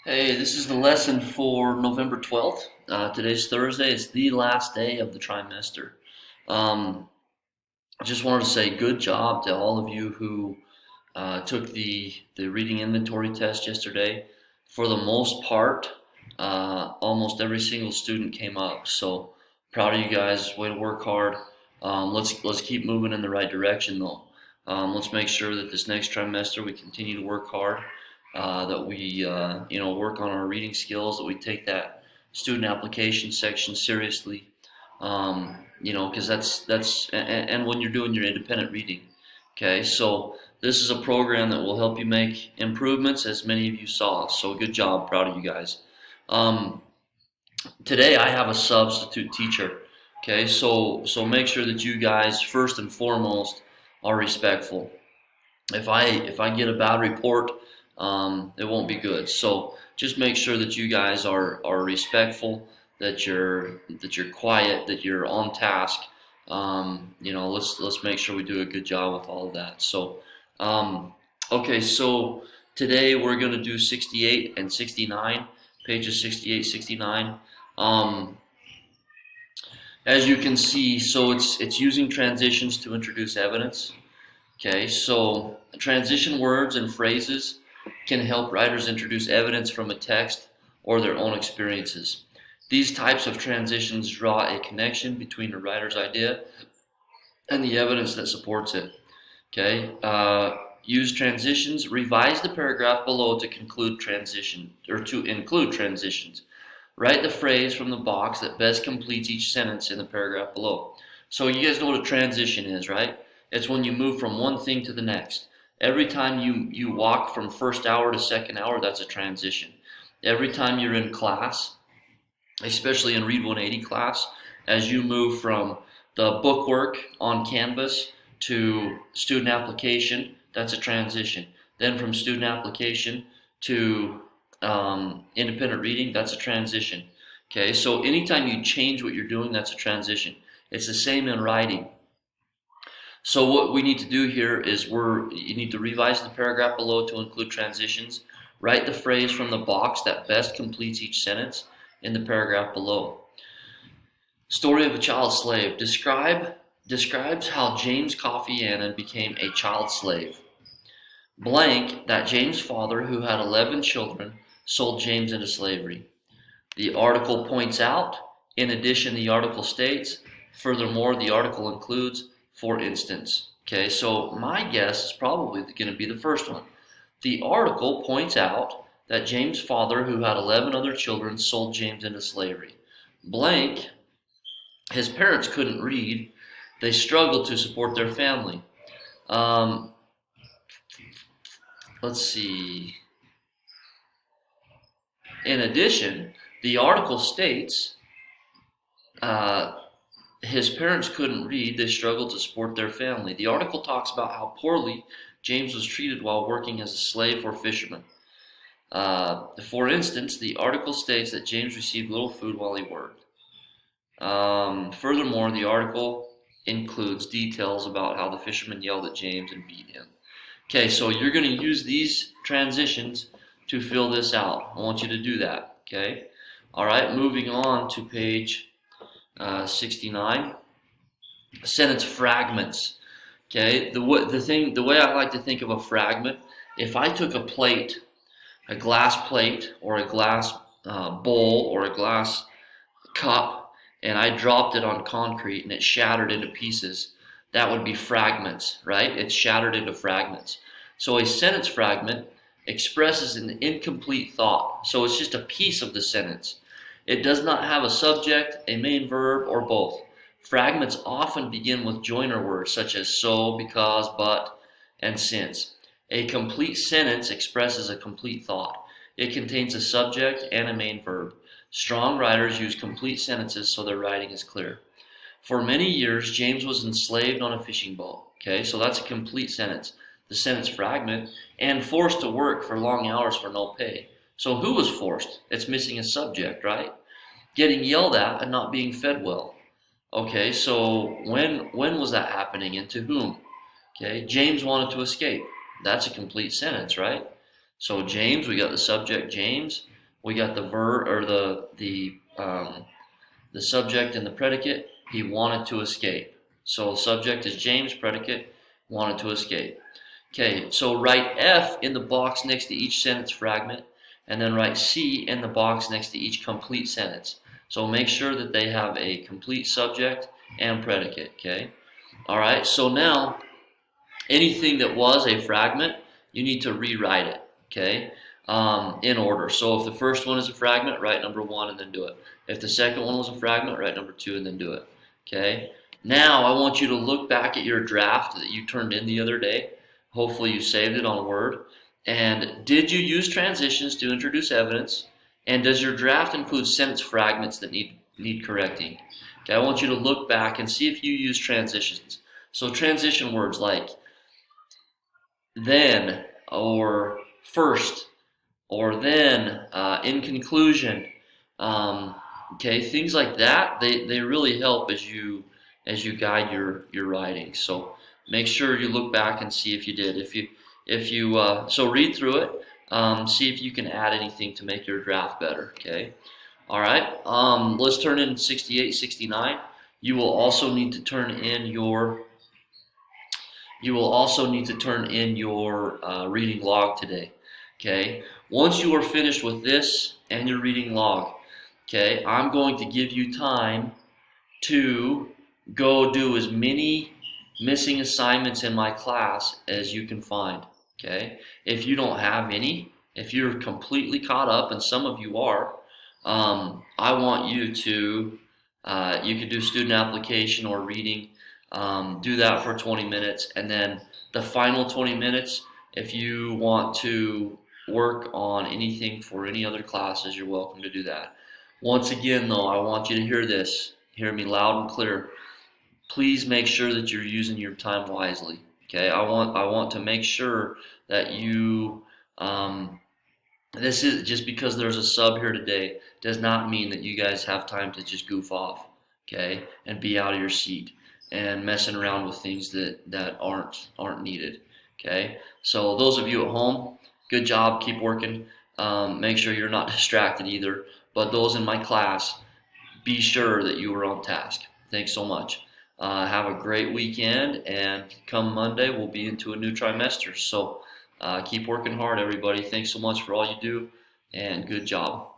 Hey, this is the lesson for November 12th. Today's Thursday. It's the last day of the trimester. Um, I just wanted to say good job to all of you who took the reading inventory test yesterday. For the most part, almost every single student came up. So proud of you guys. Way to work hard. Let's keep moving in the right direction though. Let's make sure that this next trimester we continue to work hard. That we work on our reading skills. That we take that student application section seriously. Because and when you're doing your independent reading. Okay, so this is a program that will help you make improvements, as many of you saw. So good job, proud of you guys. Um, Today I have a substitute teacher. Okay, so make sure that you guys first and foremost are respectful. If I get a bad report, it won't be good. So just make sure that you guys are respectful, that you're quiet, that you're on task. Let's make sure we do a good job with all of that. Um, okay, so today we're going to do 68 and 69, pages 68, 69. Um, as you can see, so it's using transitions to introduce evidence. Okay, so transition words and phrases can help writers introduce evidence from a text or their own experiences. These types of transitions draw a connection between the writer's idea and the evidence that supports it. Okay, use transitions. Revise the paragraph below to conclude transition or to include transitions. Write the phrase from the box that best completes each sentence in the paragraph below. So you guys know what a transition is, right? It's when you move from one thing to the next. Every time you walk from first hour to second hour, that's a transition. Every time you're in class, especially in Read 180 class, as you move from the bookwork on Canvas to student application, that's a transition. Then from student application to independent reading, that's a transition. Okay, so anytime you change what you're doing, that's a transition. It's the same in writing. So what we need to do here is you need to revise the paragraph below to include transitions. Write the phrase from the box that best completes each sentence in the paragraph below. Story of a child slave. Describes how James Coffey Annan became a child slave. Blank, that James' father, who had 11 children, sold James into slavery. The article points out, in addition, the article states, furthermore, the article includes, for instance. Okay, so my guess is probably going to be the first one. The article points out that James' father, who had 11 other children, sold James into slavery. Blank, his parents couldn't read. They struggled to support their family. Um, let's see. In addition, the article states uh, his parents couldn't read. They struggled to support their family. The article talks about how poorly James was treated while working as a slave or fisherman. For instance, the article states that James received little food while he worked. Furthermore, the article includes details about how the fisherman yelled at James and beat him. Okay, so you're going to use these transitions to fill this out. I want you to do that. Okay. All right. Moving on to page 69. Sentence fragments. Okay. The way I like to think of a fragment. If I took a plate, a glass plate, or a glass bowl, or a glass cup, and I dropped it on concrete and it shattered into pieces, that would be fragments, right? It's shattered into fragments. So a sentence fragment expresses an incomplete thought. So it's just a piece of the sentence. It does not have a subject, a main verb, or both. Fragments often begin with joiner words such as so, because, but, and since. A complete sentence expresses a complete thought. It contains a subject and a main verb. Strong writers use complete sentences so their writing is clear. For many years, James was enslaved on a fishing boat. Okay, so that's a complete sentence. The sentence fragment, and forced to work for long hours for no pay. So who was forced? It's missing a subject, right? Getting yelled at and not being fed well. Okay, so when was that happening and to whom? Okay, James wanted to escape. That's a complete sentence, right? So James, we got the subject James. We got the subject and the predicate. He wanted to escape. So subject is James, predicate wanted to escape. Okay, so write F in the box next to each sentence fragment, and then write C in the box next to each complete sentence. So make sure that they have a complete subject and predicate, okay? All right, so now anything that was a fragment, you need to rewrite it, okay, in order. So if the first one is a fragment, write number 1 and then do it. If the second one was a fragment, write number 2 and then do it, okay? Now I want you to look back at your draft that you turned in the other day. Hopefully you saved it on Word. And did you use transitions to introduce evidence? And does your draft include sentence fragments that need correcting? Okay, I want you to look back and see if you use transitions. So transition words like then, or first, or then, in conclusion, okay, things like that, they really help as you guide your writing. So make sure you look back and see if you did. So read through it, see if you can add anything to make your draft better. Okay, all right. Let's turn in 68, 69. You will also need to turn in your reading log today. Okay. Once you are finished with this and your reading log, okay, I'm going to give you time to go do as many missing assignments in my class as you can find. Okay. If you don't have any, if you're completely caught up, and some of you are, I want you to, you could do student application or reading. Do that for 20 minutes, and then the final 20 minutes, if you want to work on anything for any other classes, you're welcome to do that. Once again, though, I want you to hear this. Hear me loud and clear. Please make sure that you're using your time wisely. Okay, I want to make sure that you. This is just because there's a sub here today does not mean that you guys have time to just goof off, okay, and be out of your seat and messing around with things that aren't needed. Okay, so those of you at home, good job, keep working. Make sure you're not distracted either. But those in my class, be sure that you are on task. Thanks so much. Have a great weekend, and come Monday we'll be into a new trimester. So keep working hard, everybody. Thanks so much for all you do, and good job.